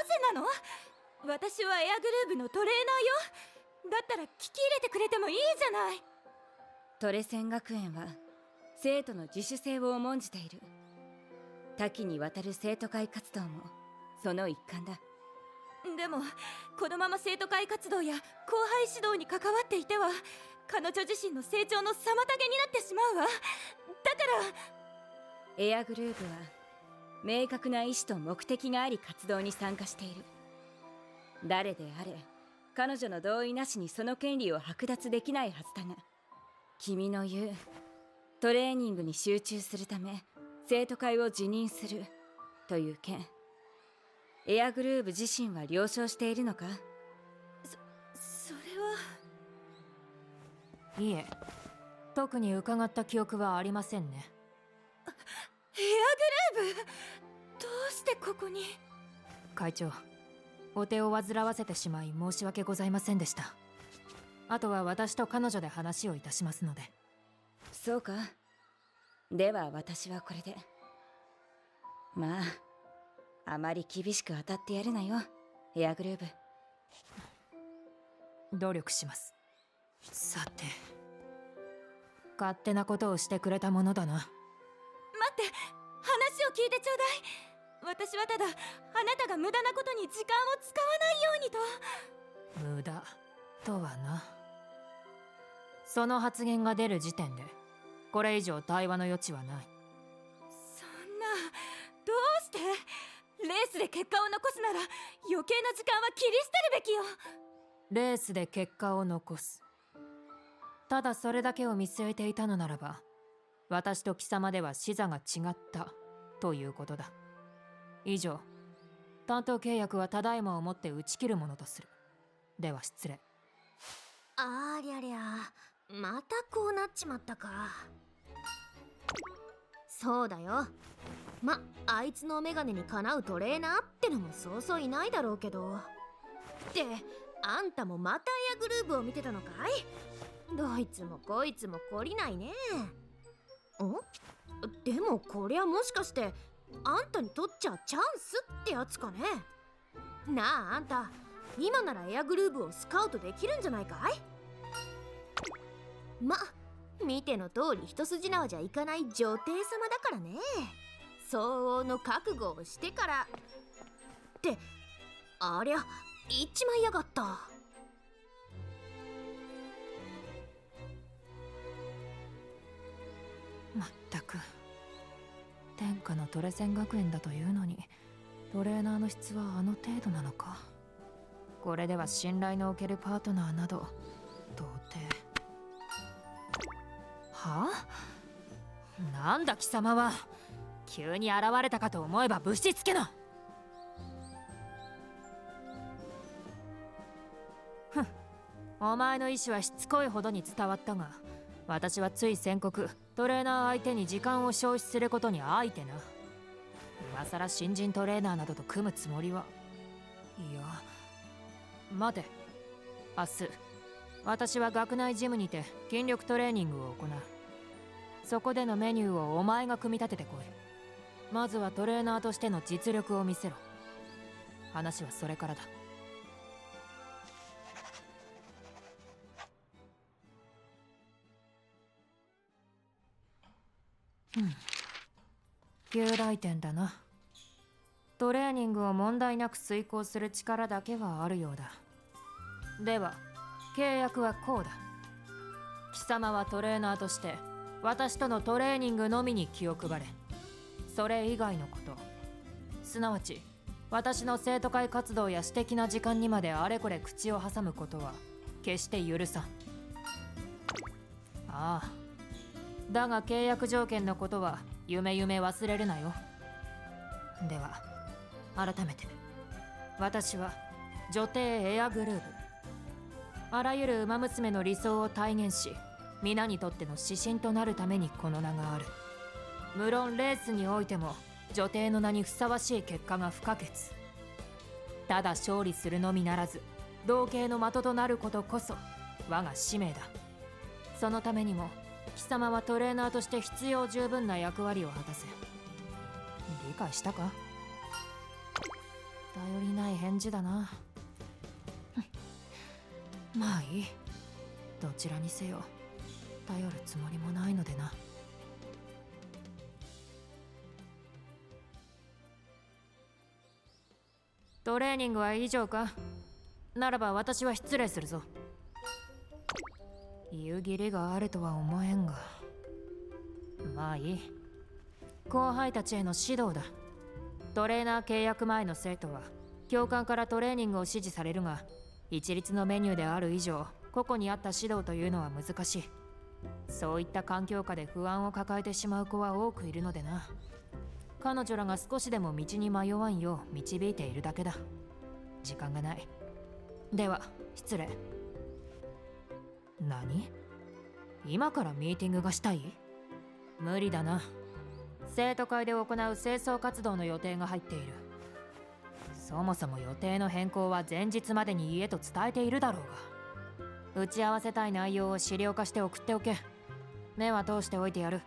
ぜなの？私はエアグルーヴのトレーナーよ。だったら聞き入れてくれてもいいじゃない。トレセン学園は生徒の自主性を重んじている。多岐にわたる生徒会活動もその一環だ。でもこのまま生徒会活動や後輩指導に関わっていては彼女自身の成長の妨げになってしまうわ。だからエアグルーヴは明確な意思と目的があり活動に参加している。誰であれ彼女の同意なしにその権利を剥奪できないはずだが、君の言うトレーニングに集中するため生徒会を辞任するという件、エアグルーヴ自身は了承しているのか？それは。いえ、特に伺った記憶はありませんね。エアグルーヴ、どうしてここに？会長、お手を煩わせてしまい申し訳ございませんでした。あとは私と彼女で話をいたしますので。そうか。では私はこれで。まああまり厳しく当たってやるなよ、エアグルーヴ。努力します。さて、勝手なことをしてくれたものだな。待って、話を聞いてちょうだい。私はただあなたが無駄なことに時間を使わないようにと。無駄とはな。その発言が出る時点でこれ以上対話の余地はない。そんな、どうして？レースで結果を残すなら余計な時間は切り捨てるべきよ。レースで結果を残す。ただそれだけを見据えていたのならば、私と貴様では視座が違ったということだ。以上、担当契約はただいまをもって打ち切るものとする。では失礼。ありゃりゃ、またこうなっちまったか。そうだよ。あいつのメガネにかなうトレーナーってのもそうそういないだろうけど。ってあんたもまたエアグルーヴを見てたのかい？どいつもこいつも懲りないね。でもこりゃもしかしてあんたにとっちゃチャンスってやつかね。なあ、あんた今ならエアグルーヴをスカウトできるんじゃないかい？見ての通り一筋縄じゃいかない女帝様だからね。相応の覚悟をしてからってありゃ言っちまいやがった。まったく、天下のトレセン学園だというのにトレーナーの質はあの程度なのか。これでは信頼のおけるパートナーなど到底。はあ？なんだ貴様は。急に現れたかと思えばぶしつけな。お前の意思はしつこいほどに伝わったが、私はつい宣告トレーナー相手に時間を消費することにあいてな。今さら新人トレーナーなどと組むつもりは。いや、待て。明日私は学内ジムにて筋力トレーニングを行う。そこでのメニューをお前が組み立ててこい。まずはトレーナーとしての実力を見せろ。話はそれからだ。旧来店だな。トレーニングを問題なく遂行する力だけはあるようだ。では契約はこうだ。貴様はトレーナーとして私とのトレーニングのみに気を配れ。それ以外のこと、すなわち私の生徒会活動や私的な時間にまであれこれ口を挟むことは決して許さん。ああ、だが契約条件のことは夢忘れるなよ。では改めて、私は女帝エアグルーヴ。あらゆる馬娘の理想を体現し、皆にとっての指針となるためにこの名がある。無論レースにおいても女帝の名にふさわしい結果が不可欠。ただ勝利するのみならず同型の的となることこそ我が使命だ。そのためにも貴様はトレーナーとして必要十分な役割を果たせ。理解したか？頼りない返事だな。まあいい。どちらにせよ頼るつもりもないのでな。トレーニングは以上か。ならば私は失礼するぞ。言う義理があるとは思えんが、まあいい。後輩たちへの指導だ。トレーナー契約前の生徒は教官からトレーニングを指示されるが、一律のメニューである以上個々に合った指導というのは難しい。そういった環境下で不安を抱えてしまう子は多くいるのでな。彼女らが少しでも道に迷わんよう導いているだけだ。時間がない。では失礼。何？今からミーティングがしたい？無理だな。生徒会で行う清掃活動の予定が入っている。そもそも予定の変更は前日までに言えと伝えているだろうが。打ち合わせたい内容を資料化して送っておけ。目は通しておいてやる。